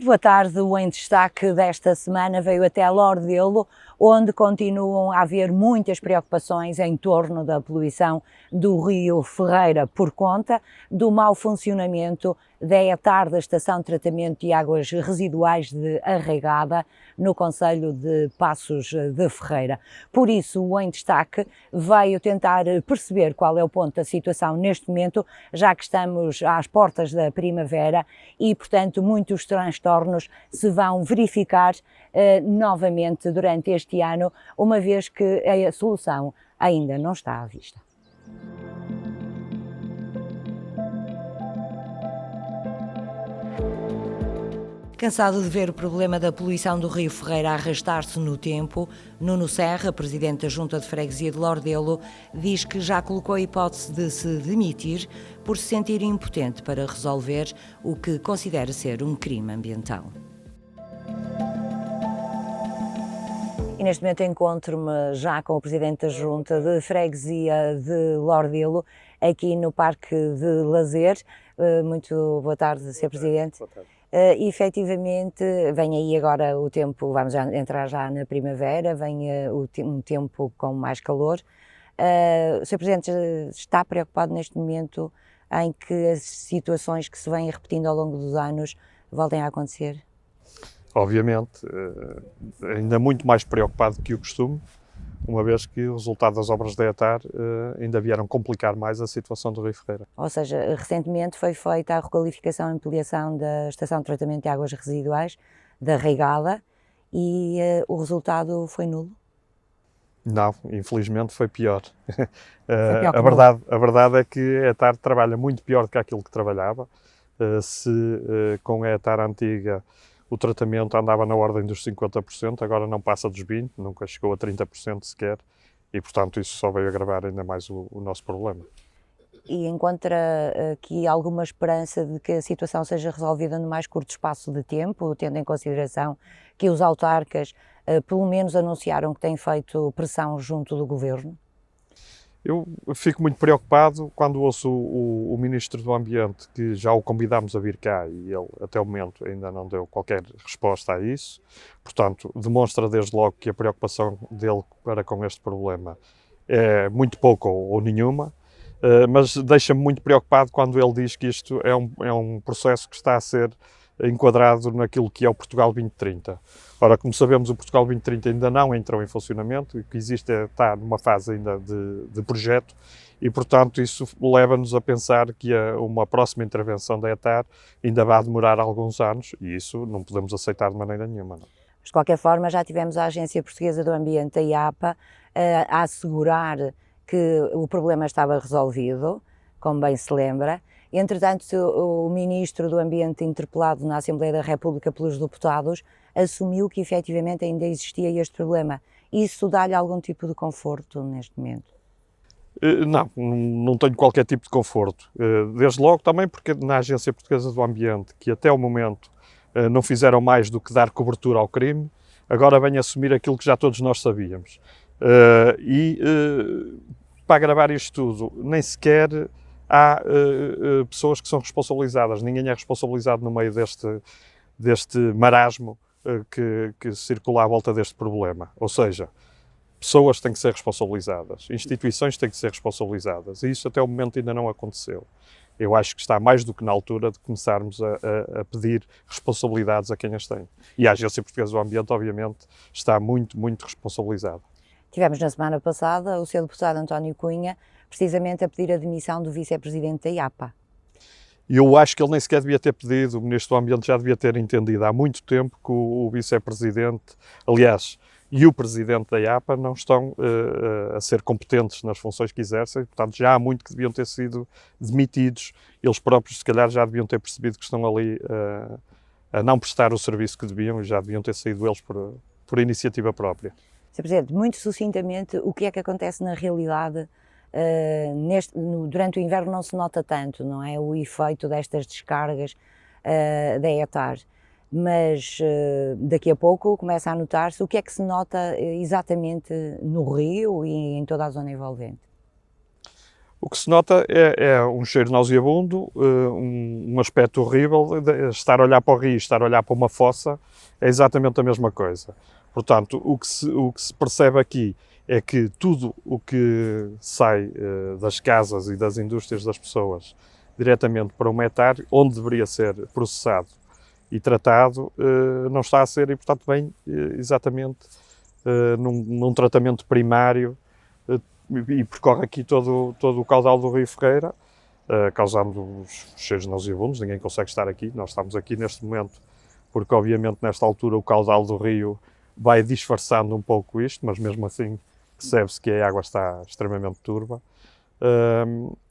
Muito boa tarde. O Em Destaque desta semana veio até Lordelo, onde continuam a haver muitas preocupações em torno da poluição do rio Ferreira por conta do mau funcionamento da ETAR, da Estação de Tratamento de Águas Residuais de Arraigada, no concelho de Passos de Ferreira. Por isso, o Em Destaque veio tentar perceber qual é o ponto da situação neste momento, já que estamos às portas da primavera e, portanto, muitos transtornos se vão verificar novamente durante este ano, uma vez que a solução ainda não está à vista. Cansado de ver o problema da poluição do rio Ferreira arrastar-se no tempo, Nuno Serra, presidente da Junta de Freguesia de Lordelo, diz que já colocou a hipótese de se demitir por se sentir impotente para resolver o que considera ser um crime ambiental. E neste momento encontro-me já com o presidente da Junta de Freguesia de Lordelo, aqui no Parque de Lazer. Muito boa tarde, Sr. Presidente. Boa tarde. E efetivamente vem aí agora o tempo, vamos já entrar já na primavera, vem um tempo com mais calor. O Sr. Presidente está preocupado neste momento em que as situações que se vêm repetindo ao longo dos anos voltem a acontecer? Obviamente, ainda muito mais preocupado que o costume, uma vez que o resultado das obras da ETAR ainda vieram complicar mais a situação do rio Ferreira. Ou seja, recentemente foi feita a requalificação e ampliação da Estação de Tratamento de Águas Residuais, da Arraigada, e o resultado foi nulo? Não, infelizmente foi pior. Foi pior que a verdade é que a ETAR trabalha muito pior do que aquilo que trabalhava. Com a ETAR antiga o tratamento andava na ordem dos 50%, agora não passa dos 20%, nunca chegou a 30% sequer, e portanto isso só veio agravar ainda mais o nosso problema. E encontra aqui alguma esperança de que a situação seja resolvida no mais curto espaço de tempo, tendo em consideração que os autarcas pelo menos anunciaram que têm feito pressão junto do Governo? Eu fico muito preocupado quando ouço o Ministro do Ambiente, que já o convidámos a vir cá e ele até o momento ainda não deu qualquer resposta a isso. Portanto, demonstra desde logo que a preocupação dele para com este problema é muito pouco ou nenhuma, mas deixa-me muito preocupado quando ele diz que isto é um processo que está a ser enquadrado naquilo que é o Portugal 2030. Ora, como sabemos, o Portugal 2030 ainda não entrou em funcionamento, o que existe está numa fase ainda de projeto e, portanto, isso leva-nos a pensar que uma próxima intervenção da ETAR ainda vai demorar alguns anos e isso não podemos aceitar de maneira nenhuma. Não. Mas, de qualquer forma, já tivemos a Agência Portuguesa do Ambiente, a IAPA, a assegurar que o problema estava resolvido, como bem se lembra. Entretanto, o Ministro do Ambiente, interpelado na Assembleia da República pelos deputados, assumiu que efetivamente ainda existia este problema. Isso dá-lhe algum tipo de conforto neste momento? Não tenho qualquer tipo de conforto. Desde logo também porque na Agência Portuguesa do Ambiente, que até o momento não fizeram mais do que dar cobertura ao crime, agora vem assumir aquilo que já todos nós sabíamos. Para agravar isto tudo, nem sequer há pessoas que são responsabilizadas, ninguém é responsabilizado no meio deste marasmo que circula à volta deste problema. Ou seja, pessoas têm que ser responsabilizadas, instituições têm que ser responsabilizadas, e isso até o momento ainda não aconteceu. Eu acho que está mais do que na altura de começarmos a pedir responsabilidades a quem as tem. E a Agência Portuguesa do Ambiente, obviamente, está muito, muito responsabilizada. Tivemos na semana passada o Sr. Deputado António Cunha, precisamente a pedir a demissão do Vice-Presidente da IAPA. Eu acho que ele nem sequer devia ter pedido, o Ministro do Ambiente já devia ter entendido há muito tempo que o Vice-Presidente, aliás, e o Presidente da IAPA não estão a ser competentes nas funções que exercem, portanto já há muito que deviam ter sido demitidos, eles próprios se calhar já deviam ter percebido que estão ali a não prestar o serviço que deviam e já deviam ter saído eles por iniciativa própria. Sr. Presidente, muito sucintamente, o que é que acontece na realidade? Durante o inverno não se nota tanto, não é? O efeito destas descargas da ETAR, mas daqui a pouco começa a notar-se o que é que se nota exatamente no rio e em toda a zona envolvente. O que se nota é um cheiro nauseabundo, um aspecto horrível. Estar a olhar para o rio, estar a olhar para uma fossa, é exatamente a mesma coisa. Portanto, o que se percebe aqui é que tudo o que sai das casas e das indústrias das pessoas diretamente para o metar, onde deveria ser processado e tratado, não está a ser, e portanto vem exatamente num tratamento primário e percorre aqui todo o caudal do Rio Ferreira, causando os cheiros nauseabundos. Ninguém consegue estar aqui. Nós estamos aqui neste momento porque, obviamente, nesta altura o caudal do rio vai disfarçando um pouco isto, mas mesmo assim percebe-se que a água está extremamente turva.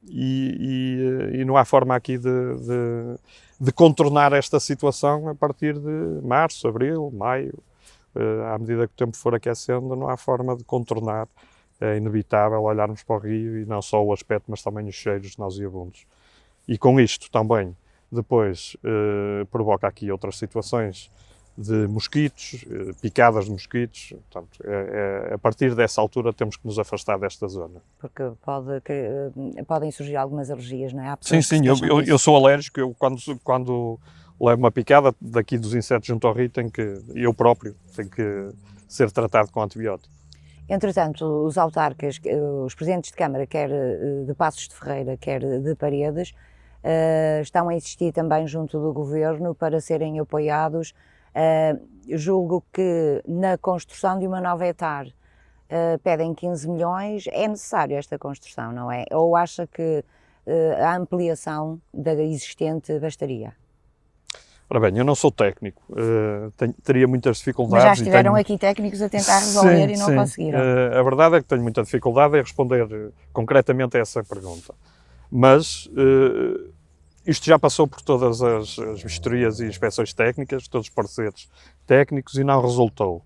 E não há forma aqui de contornar esta situação a partir de março, abril, maio. À medida que o tempo for aquecendo, não há forma de contornar. É inevitável olharmos para o rio e não só o aspecto, mas também os cheiros nauseabundos. E com isto também, depois, provoca aqui outras situações de mosquitos, picadas de mosquitos. Portanto, a partir dessa altura temos que nos afastar desta zona. Porque podem surgir algumas alergias, não é? Sim, eu sou alérgico. Eu, quando levo uma picada daqui dos insetos junto ao rio, eu próprio tenho que ser tratado com antibiótico. Entretanto, os autarcas, os presidentes de Câmara, quer de Passos de Ferreira, quer de Paredes, estão a insistir também junto do Governo para serem apoiados. Julgo que na construção de uma nova etar pedem 15 milhões, é necessário esta construção, não é? Ou acha que a ampliação da existente bastaria? Ora bem, eu não sou técnico, teria muitas dificuldades. Mas já estiveram aqui técnicos a tentar resolver e não conseguiram. A verdade é que tenho muita dificuldade em responder concretamente a essa pergunta. Mas isto já passou por todas as vistorias e inspeções técnicas, todos os pareceres técnicos, e não resultou.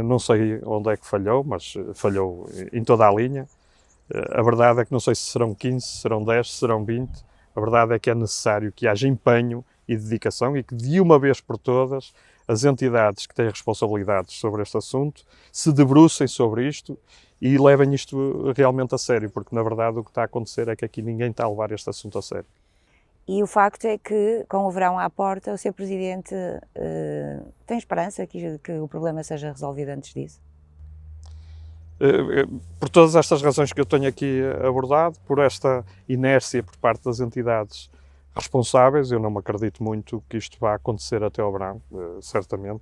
Não sei onde é que falhou, mas falhou em toda a linha. A verdade é que não sei se serão 15, se serão 10, se serão 20. A verdade é que é necessário que haja empenho e dedicação e que, de uma vez por todas, as entidades que têm responsabilidades sobre este assunto se debrucem sobre isto e levem isto realmente a sério, porque, na verdade, o que está a acontecer é que aqui ninguém está a levar este assunto a sério. E o facto é que, com o verão à porta, o Sr. Presidente tem esperança que o problema seja resolvido antes disso? Por todas estas razões que eu tenho aqui abordado, por esta inércia por parte das entidades responsáveis, eu não me acredito muito que isto vá acontecer até ao verão, certamente,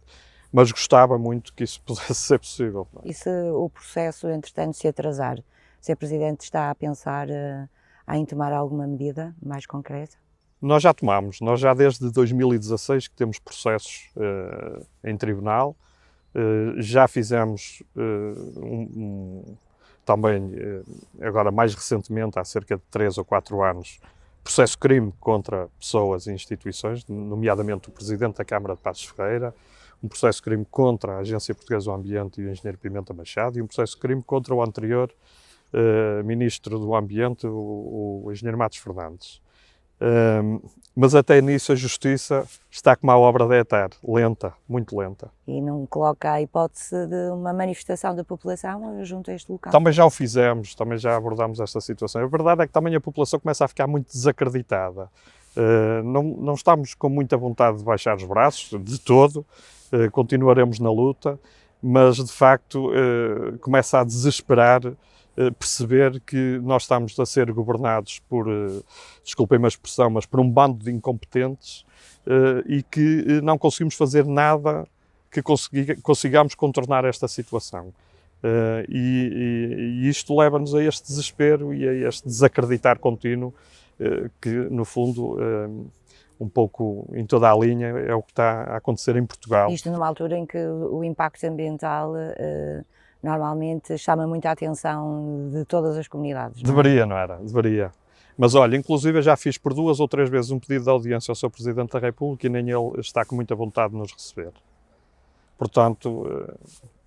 mas gostava muito que isso pudesse ser possível. E se o processo, entretanto, se atrasar, o Sr. Presidente está a pensar em tomar alguma medida mais concreta? Nós já tomamos, nós já desde 2016 que temos processos em tribunal, já fizemos também, agora mais recentemente, há cerca de 3 ou 4 anos, processo-crime contra pessoas e instituições, nomeadamente o Presidente da Câmara de Passos de Ferreira, um processo-crime contra a Agência Portuguesa do Ambiente e o Engenheiro Pimenta Machado e um processo-crime contra o anterior Ministro do Ambiente, o Engenheiro Matos Fernandes. Mas até nisso a Justiça está como a obra da etar, lenta, muito lenta. E não coloca a hipótese de uma manifestação da população junto a este local? Também já o fizemos, também já abordámos esta situação. A verdade é que também a população começa a ficar muito desacreditada. Não estamos com muita vontade de baixar os braços, de todo, continuaremos na luta, mas de facto começa a desesperar perceber que nós estamos a ser governados por, desculpem-me a expressão, mas por um bando de incompetentes e que não conseguimos fazer nada que consigamos contornar esta situação. E isto leva-nos a este desespero e a este desacreditar contínuo que, no fundo, um pouco em toda a linha, é o que está a acontecer em Portugal. Isto numa altura em que o impacto ambiental normalmente chama muita atenção de todas as comunidades. Não é? Deveria, não era? Deveria. Mas olha, inclusive eu já fiz por 2 ou 3 vezes um pedido de audiência ao Sr. Presidente da República e nem ele está com muita vontade de nos receber. Portanto,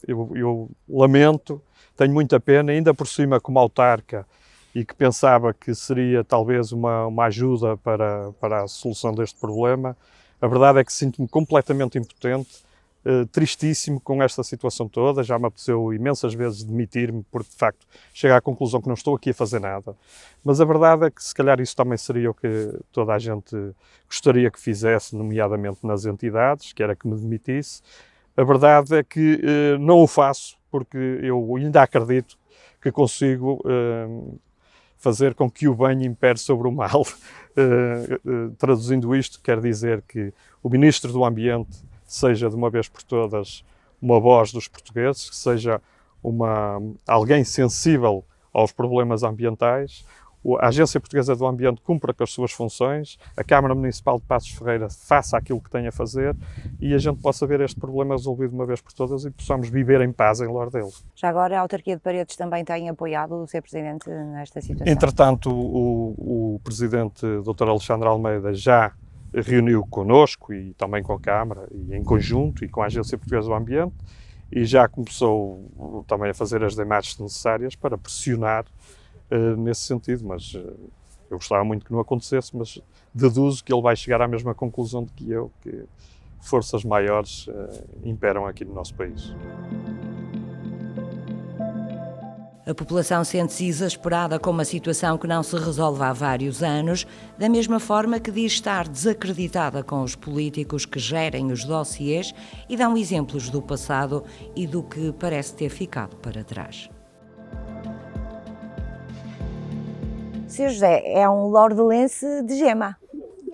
eu lamento, tenho muita pena, ainda por cima como autarca e que pensava que seria talvez uma ajuda para a solução deste problema. A verdade é que sinto-me completamente impotente. tristíssimo com esta situação toda, já me apeteceu imensas vezes demitir-me, porque de facto chego à conclusão que não estou aqui a fazer nada, mas a verdade é que se calhar isso também seria o que toda a gente gostaria que fizesse, nomeadamente nas entidades, que era que me demitisse. A verdade é que não o faço, porque eu ainda acredito que consigo fazer com que o bem impere sobre o mal. Traduzindo isto, quer dizer que o Ministro do Ambiente seja de uma vez por todas uma voz dos portugueses, que seja alguém sensível aos problemas ambientais, a Agência Portuguesa do Ambiente cumpra com as suas funções, a Câmara Municipal de Passos Ferreira faça aquilo que tem a fazer e a gente possa ver este problema resolvido de uma vez por todas e possamos viver em paz em Lordelo. Já agora a autarquia de Paredes também tem apoiado o Sr. Presidente nesta situação? Entretanto, o Presidente Dr. Alexandre Almeida já reuniu connosco e também com a Câmara, e em conjunto, e com a Agência Portuguesa do Ambiente, e já começou também a fazer as demarches necessárias para pressionar nesse sentido, mas eu gostava muito que não acontecesse, mas deduzo que ele vai chegar à mesma conclusão de que eu, que forças maiores imperam aqui no nosso país. A população sente-se exasperada com uma situação que não se resolve há vários anos, da mesma forma que diz estar desacreditada com os políticos que gerem os dossiês e dão exemplos do passado e do que parece ter ficado para trás. Sr. José é um lordelense de gema.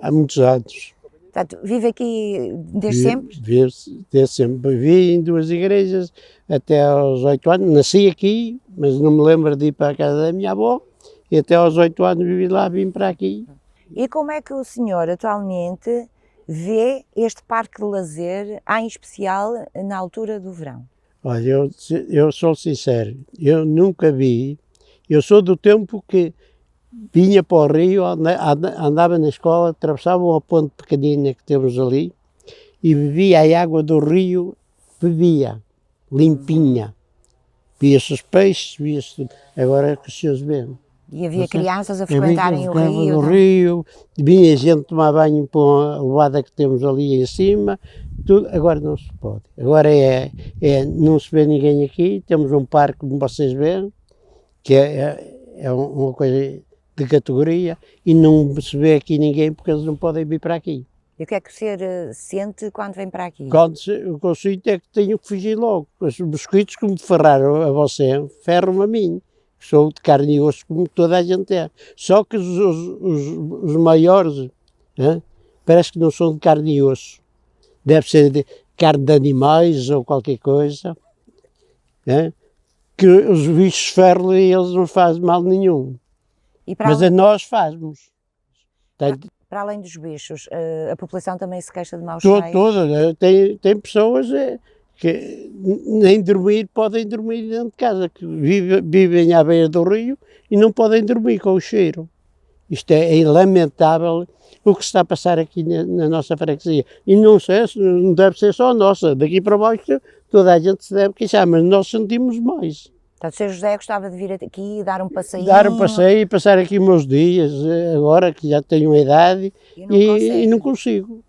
Há muitos anos. Portanto, vive aqui desde sempre? Desde sempre. Vivi em duas igrejas até aos 8 anos. Nasci aqui, mas não me lembro de ir para a casa da minha avó. E até aos 8 anos vivi lá, vim para aqui. E como é que o senhor atualmente vê este parque de lazer, em especial na altura do verão? Olha, eu sou sincero, eu nunca vi. Eu sou do tempo que vinha para o rio, andava na escola, atravessava uma ponte pequenina que temos ali e bebia a água do rio, bebia, limpinha. Via-se os peixes, via-se tudo. Agora é que os senhores vêem. E havia crianças a frequentarem o rio? O rio, vinha gente tomar banho por uma levada que temos ali em cima, tudo. Agora não se pode. Agora não se vê ninguém aqui, temos um parque, como vocês veem, que é uma coisa de categoria, e não se vê aqui ninguém porque eles não podem vir para aqui. E o que é que o senhor sente quando vem para aqui? O que eu sinto é que tenho que fugir logo. Os mosquitos que me ferraram a você, ferram-me a mim. Sou de carne e osso como toda a gente é. Só que os maiores, parece que não são de carne e osso. Deve ser de carne de animais ou qualquer coisa. Que os bichos ferram e eles não fazem mal nenhum. Mas a nós fazemos. Para além dos bichos, a população também se queixa de maus cheiros? Toda. Tem pessoas que nem dormir podem dormir dentro de casa, que vivem à beira do rio e não podem dormir com o cheiro. Isto é lamentável o que se está a passar aqui na nossa freguesia. E não deve ser só a nossa. Daqui para baixo toda a gente se deve queixar, mas nós sentimos mais. Portanto, o Sr. José gostava de vir aqui e dar um passeio? Dar um passeio e passar aqui meus dias, agora que já tenho uma idade e não consigo.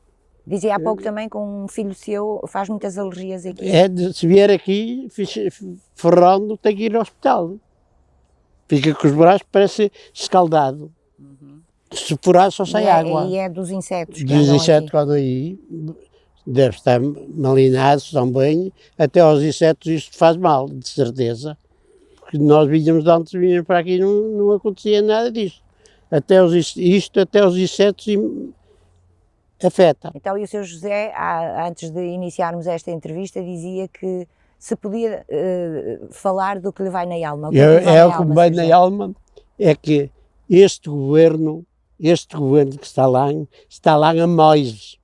Dizia há pouco também que um filho seu faz muitas alergias aqui. Se vier aqui, ferrando, tem que ir ao hospital. Fica com os braços, parece escaldado. Se furar, só sai água. E é dos insetos? Dos insetos que andam aí, deve estar malinados também. Até aos insetos isto faz mal, de certeza. Porque nós vinhamos para aqui e não acontecia nada disto. Até os insetos afeta. Então, e o Sr. José, antes de iniciarmos esta entrevista, dizia que se podia falar do que lhe vai na alma. O que me vai na alma é que este governo que está lá a mais.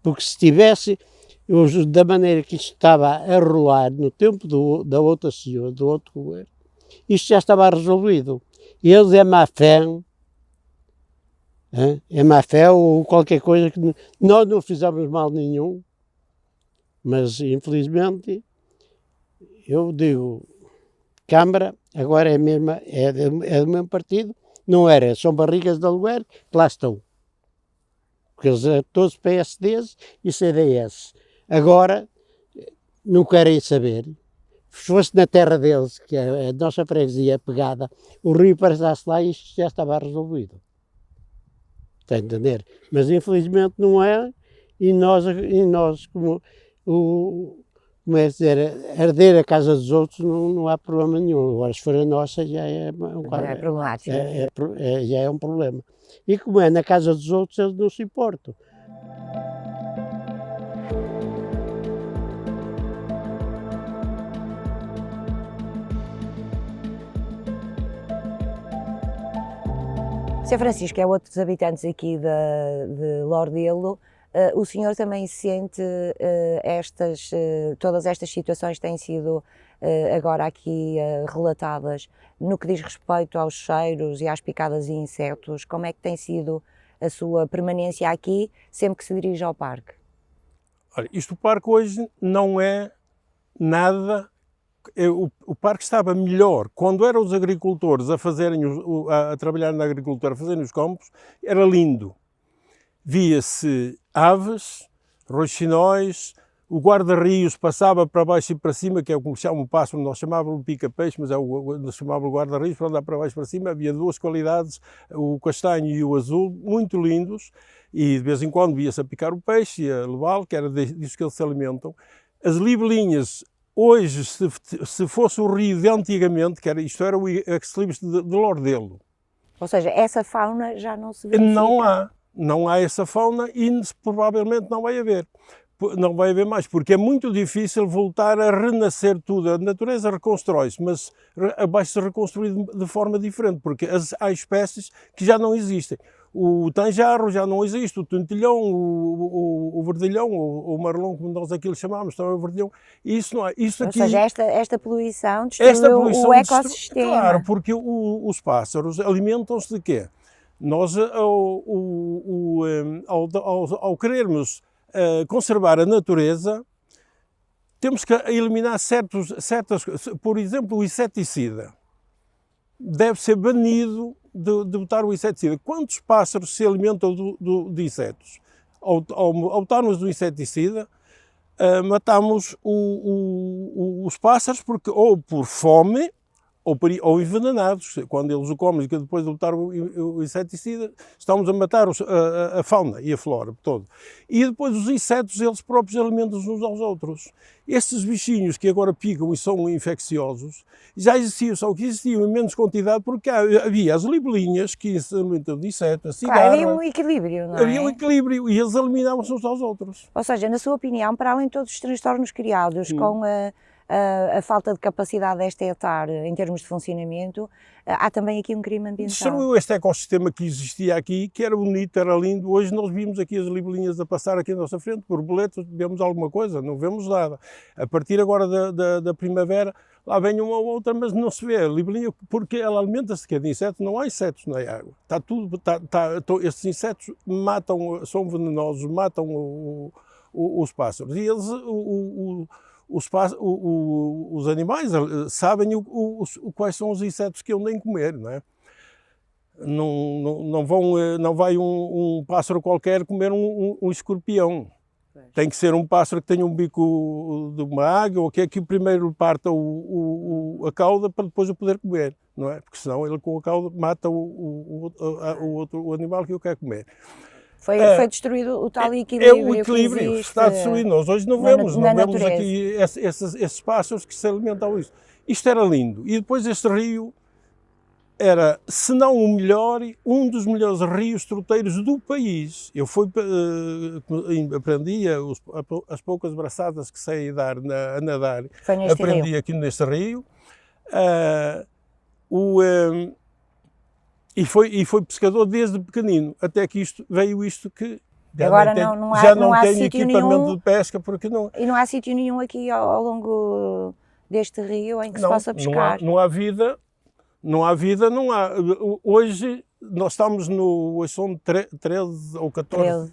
Porque se tivesse, da maneira que isto estava a rolar no tempo da outra senhora, do outro governo, isto já estava resolvido. Eles é má fé ou qualquer coisa que nós não fizemos mal nenhum, mas infelizmente eu digo, Câmara agora é do mesmo partido, não era, são barrigas de aluguer que lá estão, porque eles são todos PSDs e CDS. Agora não querem saber. Se fosse na terra deles, que é a nossa freguesia pegada, o rio passasse lá e isto já estava resolvido. Está a entender? Mas infelizmente não é, e nós como é dizer, arder a casa dos outros não há problema nenhum. Agora, se for a nossa, já é problemático. Já é um problema. E como é na casa dos outros, eles não se importam. Sr. Francisco, é outro dos habitantes aqui de Lordelo. O senhor também sente todas estas situações têm sido agora aqui relatadas no que diz respeito aos cheiros e às picadas de insetos? Como é que tem sido a sua permanência aqui sempre que se dirige ao parque? Olha, o parque hoje não é nada. O parque estava melhor quando eram os agricultores a trabalhar na agricultura, a fazerem os campos, era lindo. Via-se aves, roxinóis, o guarda-rios passava para baixo e para cima, que é o que chama o pássaro, nós chamávamos de pica-peixe, mas nós chamávamos o guarda-rios, para andar para baixo e para cima, havia duas qualidades, o castanho e o azul, muito lindos, e de vez em quando via-se a picar o peixe e a levá-lo, que era disso que eles se alimentam. As libelinhas. Hoje, se fosse o rio de antigamente, isto era o ex-libris de Lordelo. Ou seja, essa fauna já não se vê. Não há essa fauna e provavelmente não vai haver. Não vai haver mais, porque é muito difícil voltar a renascer tudo. A natureza reconstrói-se, mas vai se reconstruir de forma diferente, porque há espécies que já não existem. O tanjarro já não existe, o tentilhão, o verdilhão, o marlão, como nós aqui lhe chamamos, também o verdilhão. Isso não é. Isso aqui, ou seja, esta poluição destruiu o ecossistema. Claro, porque os pássaros alimentam-se de quê? Nós, ao querermos conservar a natureza, temos que eliminar certas coisas. Por exemplo, o inseticida. Deve ser banido de botar o inseticida. Quantos pássaros se alimentam de insetos? Ao botarmos o inseticida, matamos os pássaros ou por fome ou envenenados. Quando eles o comem, que depois de botar o inseticida, estamos a matar a fauna e a flora toda. E depois os insetos, eles próprios alimentam-se uns aos outros. Estes bichinhos que agora picam e são infecciosos, já existiam, só que existiam em menos quantidade, porque havia as libelinhas que se alimentam de insetos, a cigarra. Havia um equilíbrio, não é? Havia um equilíbrio e eles eliminavam-se uns aos outros. Ou seja, na sua opinião, para além de todos os transtornos criados com a falta de capacidade desta etar em termos de funcionamento, há também aqui um crime ambiental. Destruiu este ecossistema que existia aqui, que era bonito, era lindo. Hoje nós vimos aqui as libelinhas a passar aqui à nossa frente, borboletas, vemos alguma coisa, não vemos nada. A partir agora da primavera, lá vem uma ou outra, mas não se vê a libelinha, porque ela alimenta-se de insetos, não há insetos na água. Está tudo, estes insetos são venenosos, matam os pássaros. E eles, os animais sabem quais são os insetos que eles nem comer, não é? Não vai um pássaro qualquer comer um escorpião. Tem que ser um pássaro que tenha um bico de uma águia, ou que primeiro parta a cauda para depois o poder comer, não é? Porque senão ele com a cauda mata o animal que o quer comer. Foi destruído o tal equilíbrio. É o equilíbrio que está destruído. Nós hoje não vemos aqui esses pássaros que se alimentam disso. Isto era lindo. E depois este rio era, se não o melhor, um dos melhores rios troteiros do país. Eu aprendi as poucas braçadas que sei dar a nadar. Aprendi aqui neste rio. E foi pescador desde pequenino, até que veio isto que agora já não tem equipamento de pesca, porque não... E não há sítio nenhum aqui ao longo deste rio em que se possa pescar? Não há vida, não há. Hoje nós estamos hoje são 13 ou 14,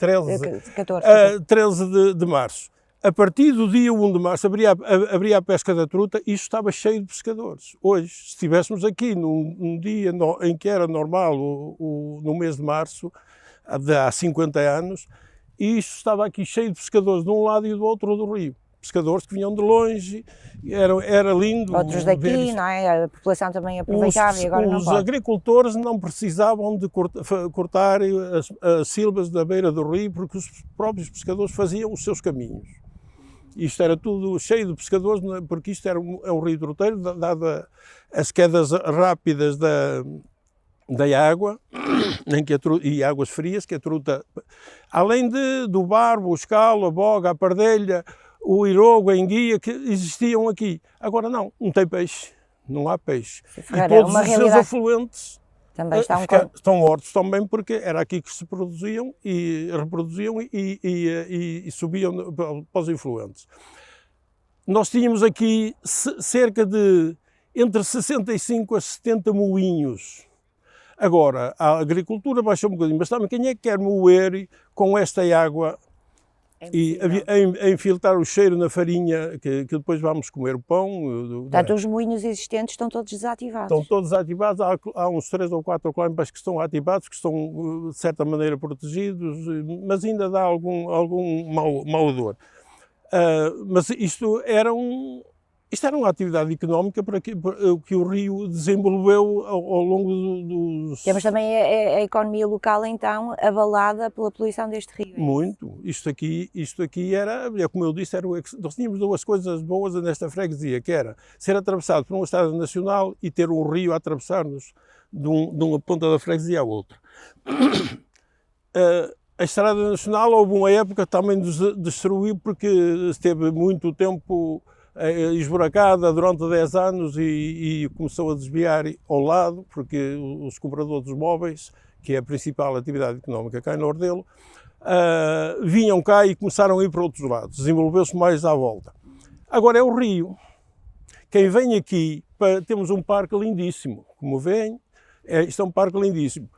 13 de março. A partir do dia 1 de março abria a pesca da truta e isto estava cheio de pescadores. Hoje, se estivéssemos aqui num dia em que era normal, no mês de março, há 50 anos, e isto estava aqui cheio de pescadores de um lado e do outro do rio. pescadores que vinham de longe, era lindo. Outros daqui, não é? A população também aproveitava e agora não Os pode. agricultores não precisavam de cortar as silvas da beira do rio, porque os próprios pescadores faziam os seus caminhos. Isto era tudo cheio de pescadores, porque isto é um rio troteiro, dada as quedas rápidas da água, e águas frias, que a truta, além do barbo, o escalo, a boga, a pardelha, o irogo, a enguia, que existiam aqui. Agora não tem peixe, não há peixe. E todos os seus afluentes também estão mortos também, porque era aqui que se produziam e reproduziam e subiam para os influentes. Nós tínhamos aqui cerca de entre 65 a 70 moinhos. Agora, a agricultura baixou um bocadinho, mas também quem é que quer moer com esta água e a infiltrar o cheiro na farinha que depois vamos comer o pão? Portanto, os moinhos existentes estão todos desativados. Estão todos ativados, há uns 3 ou 4 clãmbas que estão ativados, que estão de certa maneira protegidos, mas ainda dá algum mau odor. Mas isto era uma atividade económica que o rio desenvolveu ao longo dos... Temos também a economia local, então, abalada pela poluição deste rio. Muito. Isto aqui era, como eu disse, nós tínhamos duas coisas boas nesta freguesia, que era ser atravessado por uma estrada nacional e ter um rio a atravessar-nos de uma ponta da freguesia à outra. A estrada nacional, houve uma época também destruiu, porque esteve muito tempo esburacada durante 10 anos e começou a desviar ao lado, porque os compradores dos móveis, que é a principal atividade económica cá em Lordelo, vinham cá e começaram a ir para outros lados, desenvolveu-se mais à volta. Agora é o rio. Quem vem aqui, temos um parque lindíssimo, como veem, isto é um parque lindíssimo.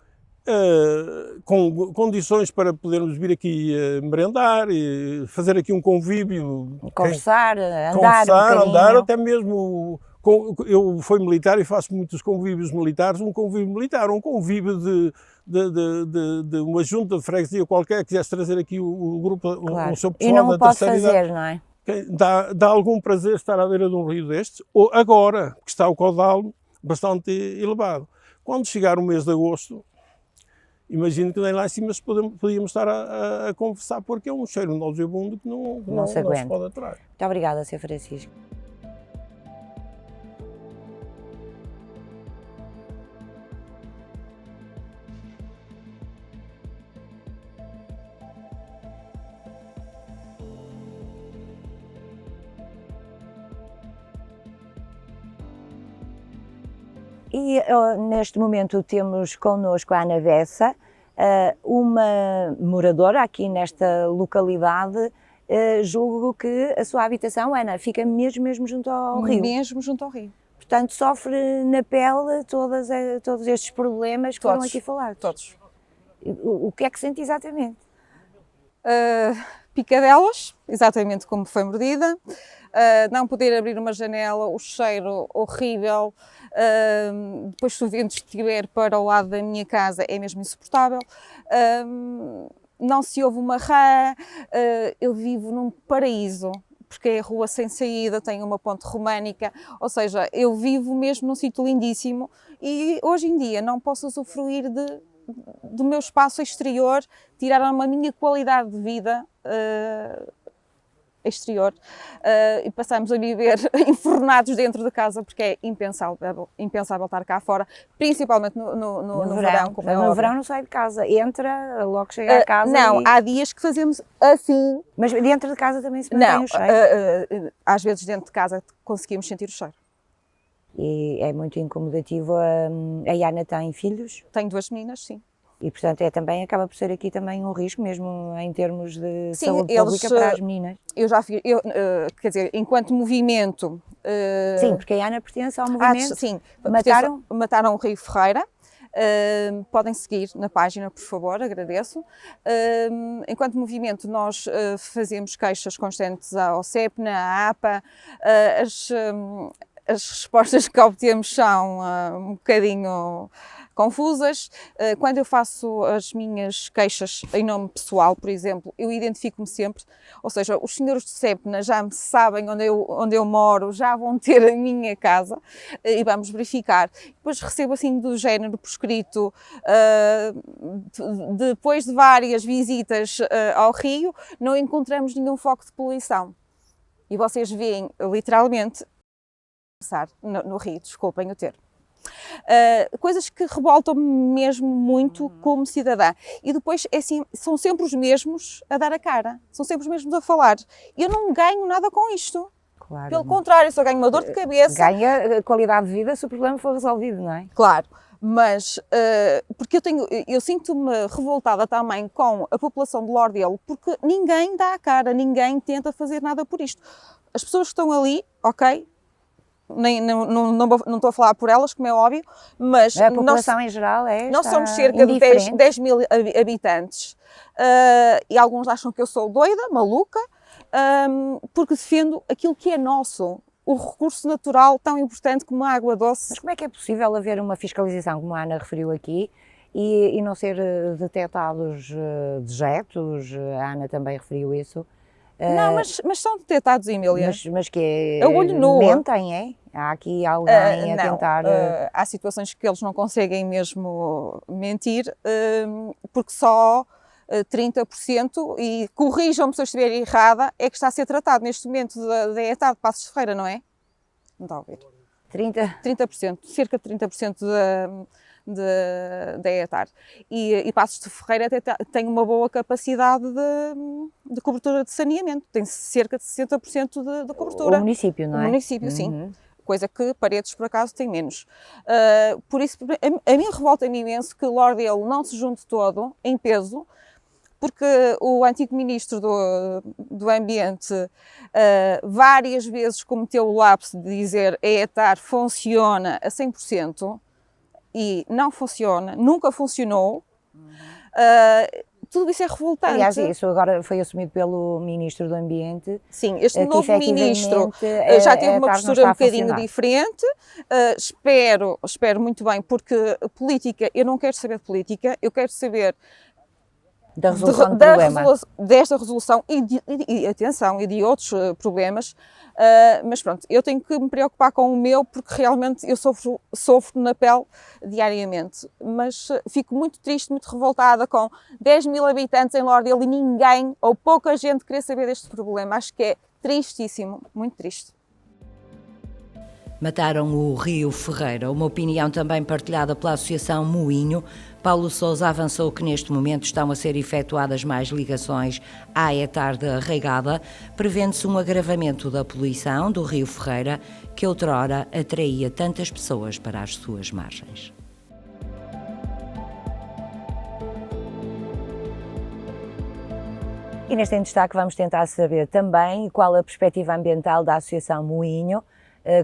Com condições para podermos vir aqui merendar e fazer aqui um convívio. Conversar, andar, até mesmo. Eu fui militar e faço muitos convívios militares. Um convívio militar, um convívio de uma junta de freguesia qualquer, quisesse trazer aqui o grupo, claro. O seu pessoal. E não da o pode terceira fazer, idade. não é? Dá algum prazer estar à beira de um rio destes, ou agora que está o caudal bastante elevado. Quando chegar o mês de agosto, imagino que nem lá em cima podíamos estar a conversar, porque é um cheiro nauseabundo que não se pode aturar. Muito obrigada, Sr. Francisco. E neste momento temos connosco a Ana Bessa, uma moradora aqui nesta localidade. Julgo que a sua habitação, Ana, fica mesmo junto ao rio. Mesmo junto ao rio. Portanto, sofre na pele todos estes problemas que foram aqui falados. Todos. O que é que sente exatamente? Picadelas, exatamente como foi mordida. Não poder abrir uma janela, o cheiro horrível. Depois, se o vento estiver para o lado da minha casa, é mesmo insuportável. Não se ouve uma rã. Eu vivo num paraíso, porque é a rua sem saída, tem uma ponte românica, ou seja, eu vivo mesmo num sítio lindíssimo e hoje em dia não posso usufruir do meu espaço exterior, tiraram a minha qualidade de vida exterior e passamos a viver enfornados dentro de casa, porque é impensável estar cá fora, principalmente no verão. No verão não sai de casa, entra, logo chega a casa. Não, há dias que fazemos assim. Mas dentro de casa também se mantém o cheiro? Às vezes dentro de casa conseguimos sentir o cheiro. E é muito incomodativo. A Ana tem filhos? Tenho 2 meninas, sim. E, portanto, acaba por ser aqui também um risco, mesmo em termos de saúde pública para as meninas. Eu já fiz, quer dizer, enquanto movimento... Sim, porque a Ana pertence ao movimento. Sim, mataram o Rio Ferreira. Podem seguir na página, por favor, agradeço. Enquanto movimento, nós fazemos queixas constantes ao CEPNA, à APA. As respostas que obtemos são um bocadinho confusas. Quando eu faço as minhas queixas em nome pessoal, por exemplo, eu identifico-me sempre, ou seja, os senhores de Sepna já me sabem onde eu moro, já vão ter a minha casa e vamos verificar. Depois recebo assim do género por escrito, depois de várias visitas ao rio, não encontramos nenhum foco de poluição. E vocês veem literalmente no rio, desculpem o termo. Coisas que revoltam-me mesmo muito como cidadã. E depois, é assim, são sempre os mesmos a dar a cara, são sempre os mesmos a falar. Eu não ganho nada com isto. Claro, Pelo contrário, só ganho uma dor de cabeça. Ganha qualidade de vida se o problema for resolvido, não é? Claro, mas porque eu sinto-me revoltada também com a população de Lordelo, porque ninguém dá a cara, ninguém tenta fazer nada por isto. As pessoas que estão ali, ok, não estou a falar por elas, como é óbvio, mas A população em geral nós somos cerca de 10 mil habitantes e alguns acham que eu sou doida, maluca, porque defendo aquilo que é nosso, o recurso natural tão importante como a água doce. Mas como é que é possível haver uma fiscalização, como a Ana referiu aqui, e não ser detectados dejetos? A Ana também referiu isso. Não, mas são detectados, Emília. Mas que A olho nu. mentem, é? Há aqui alguém a Não, tentar... há situações que eles não conseguem mesmo mentir, porque só 30%, e corrijam-me se eu estiver errada, é que está a ser tratado neste momento da ETAR de Passos de Ferreira, não é? Não está a ouvir. 30%? Cerca de 30% da ETAR. E Passos de Ferreira até tem uma boa capacidade de cobertura de saneamento, tem cerca de 60% de cobertura. O município, não é? O município, sim. Coisa que Paredes, por acaso, tem menos. Por isso, a mim revolta-me imenso que Lordelo não se junte todo, em peso, porque o antigo ministro do Ambiente várias vezes cometeu o lapso de dizer a ETAR funciona a 100%, e não funciona, nunca funcionou. Tudo isso é revoltante. Aliás, isso agora foi assumido pelo Ministro do Ambiente. Sim, este novo ministro já teve uma postura um bocadinho diferente. Espero muito bem, porque política, eu não quero saber de política, eu quero saber da resolução do problema. Desta resolução e atenção, e de outros problemas, mas pronto, eu tenho que me preocupar com o meu, porque realmente eu sofro na pele diariamente, mas fico muito triste, muito revoltada com 10 mil habitantes em Lordelo e ninguém, ou pouca gente, querer saber deste problema. Acho que é tristíssimo, muito triste. Mataram o Rio Ferreira, uma opinião também partilhada pela Associação Moinho. Paulo Sousa avançou que neste momento estão a ser efetuadas mais ligações à ETAR de Arraigada, prevendo-se um agravamento da poluição do Rio Ferreira, que outrora atraía tantas pessoas para as suas margens. E neste em destaque vamos tentar saber também qual a perspectiva ambiental da Associação Moinho.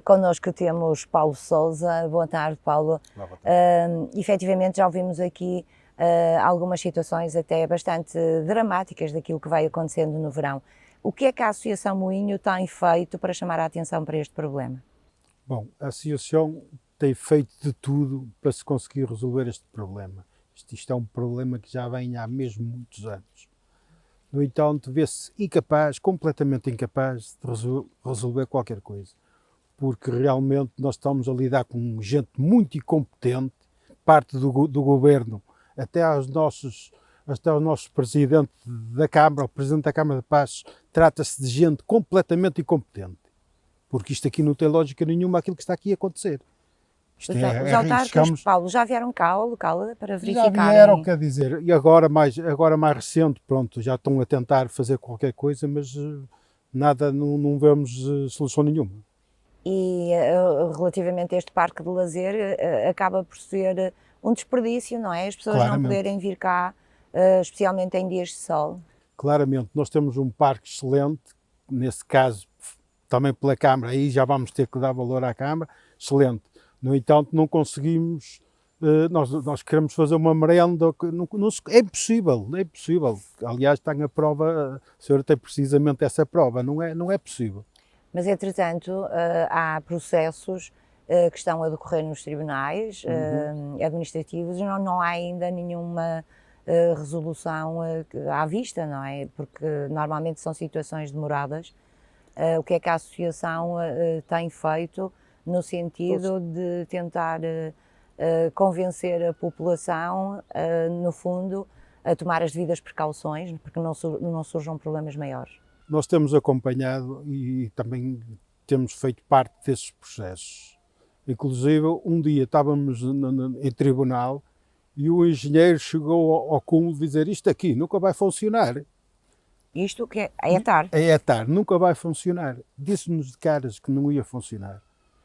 Connosco temos Paulo Sousa. Boa tarde, Paulo. Boa tarde. Efetivamente já ouvimos aqui algumas situações até bastante dramáticas daquilo que vai acontecendo no verão. O que é que a Associação Moinho tem feito para chamar a atenção para este problema? Bom, a Associação tem feito de tudo para se conseguir resolver este problema. Isto é um problema que já vem há mesmo muitos anos. No entanto, vê-se incapaz, completamente incapaz de resolver qualquer coisa. Porque realmente nós estamos a lidar com gente muito incompetente, parte do governo, até aos nossos presidentes da Câmara, o presidente da Câmara de Passos, trata-se de gente completamente incompetente. Porque isto aqui não tem lógica nenhuma aquilo que está aqui a acontecer. Os autarcas, Paulo, já vieram cá ao local para verificar? Já vieram, quer dizer, e agora mais recente, pronto, já estão a tentar fazer qualquer coisa, mas nada, não vemos solução nenhuma. E relativamente a este parque de lazer, acaba por ser um desperdício, não é? As pessoas Claramente. não poderem vir cá, especialmente em dias de sol. Claramente, nós temos um parque excelente, nesse caso também pela Câmara, aí já vamos ter que dar valor à Câmara, excelente. No entanto, não conseguimos, nós queremos fazer uma merenda, é impossível, é impossível. Aliás, tem a prova, a senhora tem precisamente essa prova, não é possível. Mas, entretanto, há processos que estão a decorrer nos tribunais administrativos, e não há ainda nenhuma resolução à vista, não é? Porque normalmente são situações demoradas. O que é que a associação tem feito no sentido de tentar convencer a população, no fundo, a tomar as devidas precauções, porque não surjam problemas maiores? Nós temos acompanhado e também temos feito parte desses processos. Inclusive, um dia estávamos em tribunal e o engenheiro chegou ao cúmulo de dizer: isto aqui nunca vai funcionar. Isto que é tarde. É tarde, nunca vai funcionar. Disse-nos de caras que não ia funcionar.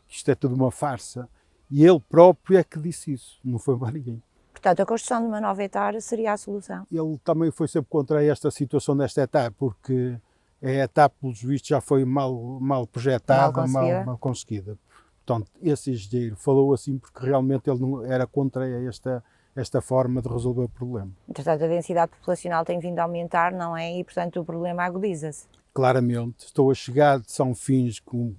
Isto é tudo uma farsa. E ele próprio é que disse isso, não foi mais ninguém. Portanto, a construção de uma nova etar seria a solução? Ele também foi sempre contra esta situação desta etar, porque a etar, pelos vistos, já foi mal projetada, mal conseguida. Portanto, esse engenheiro falou assim porque realmente ele não era contra esta forma de resolver o problema. Entretanto, a densidade populacional tem vindo a aumentar, não é? E, portanto, o problema agudiza-se. Claramente. Estou a chegar de São Fins, como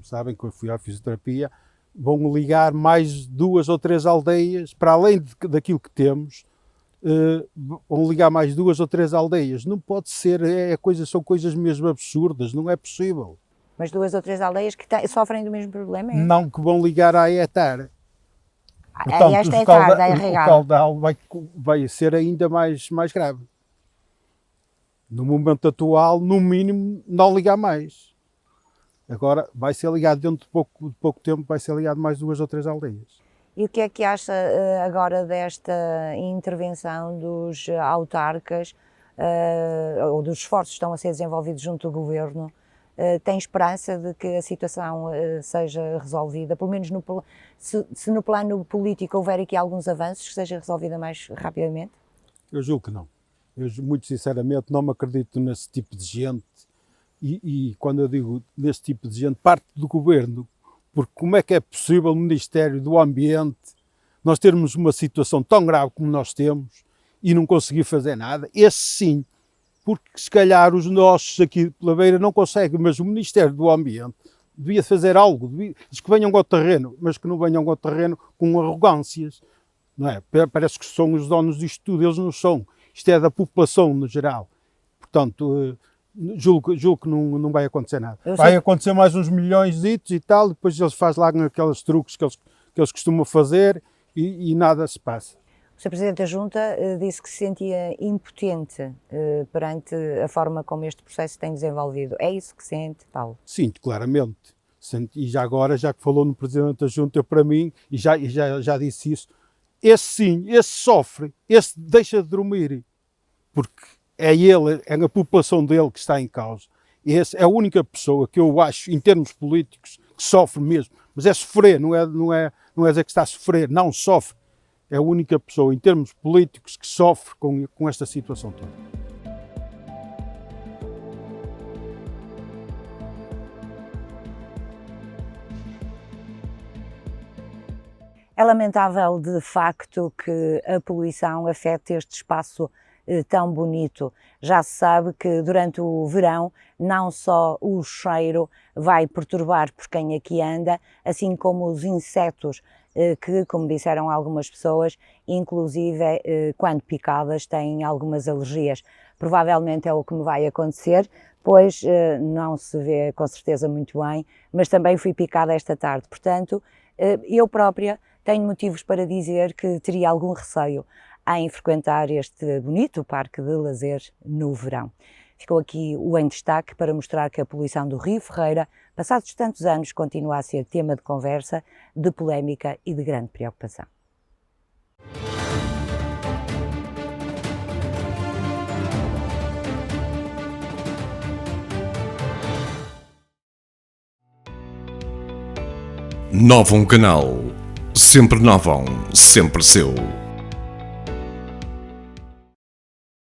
sabem, que eu fui à fisioterapia, vão ligar mais 2 ou 3 aldeias, para além daquilo que temos, vão ligar mais 2 ou 3 aldeias. Não pode ser, são coisas mesmo absurdas, não é possível. Mas 2 ou 3 aldeias que sofrem do mesmo problema? É? Não, que vão ligar à etar. Portanto, o caudal vai ser ainda mais grave. No momento atual, no mínimo, não ligar mais. Agora vai ser ligado dentro de pouco tempo, vai ser ligado mais 2 ou 3 aldeias. E o que é que acha agora desta intervenção dos autarcas, ou dos esforços que estão a ser desenvolvidos junto do governo? Tem esperança de que a situação seja resolvida, pelo menos se no plano político houver aqui alguns avanços, que seja resolvida mais rapidamente? Eu julgo que não. Eu, muito sinceramente, não me acredito nesse tipo de gente. E quando eu digo nesse tipo de gente, parte do governo, porque como é que é possível no Ministério do Ambiente nós termos uma situação tão grave como nós temos e não conseguir fazer nada? Esse sim, porque se calhar os nossos aqui pela beira não conseguem, mas o Ministério do Ambiente devia fazer algo, diz que venham ao terreno, mas que não venham ao terreno com arrogâncias, não é? Parece que são os donos disto tudo, eles não são, isto é da população no geral, portanto... Julgo que não vai acontecer nada. Vai acontecer mais uns milhões e tal, depois eles fazem lá aqueles truques que eles costumam fazer e nada se passa. O Sr. Presidente da Junta disse que se sentia impotente perante a forma como este processo tem desenvolvido. É isso que sente, Paulo? Sinto, claramente. E já agora, já que falou no Presidente da Junta, para mim, e já disse isso, esse sim, esse sofre, esse deixa de dormir, porque é ele, é a população dele que está em causa. Essa é a única pessoa que eu acho, em termos políticos, que sofre mesmo. Mas é sofrer, não é dizer que está a sofrer, não sofre. É a única pessoa, em termos políticos, que sofre com esta situação toda. É lamentável, de facto, que a poluição afete este espaço tão bonito. Já se sabe que durante o verão não só o cheiro vai perturbar por quem aqui anda, assim como os insetos que, como disseram algumas pessoas, inclusive quando picadas têm algumas alergias. Provavelmente é o que me vai acontecer, pois não se vê com certeza muito bem, mas também fui picada esta tarde. Portanto, eu própria tenho motivos para dizer que teria algum receio em frequentar este bonito parque de lazer no verão. Ficou aqui o em destaque para mostrar que a poluição do Rio Ferreira, passados tantos anos, continua a ser tema de conversa, de polémica e de grande preocupação. Novum Canal. Sempre Novum, sempre seu.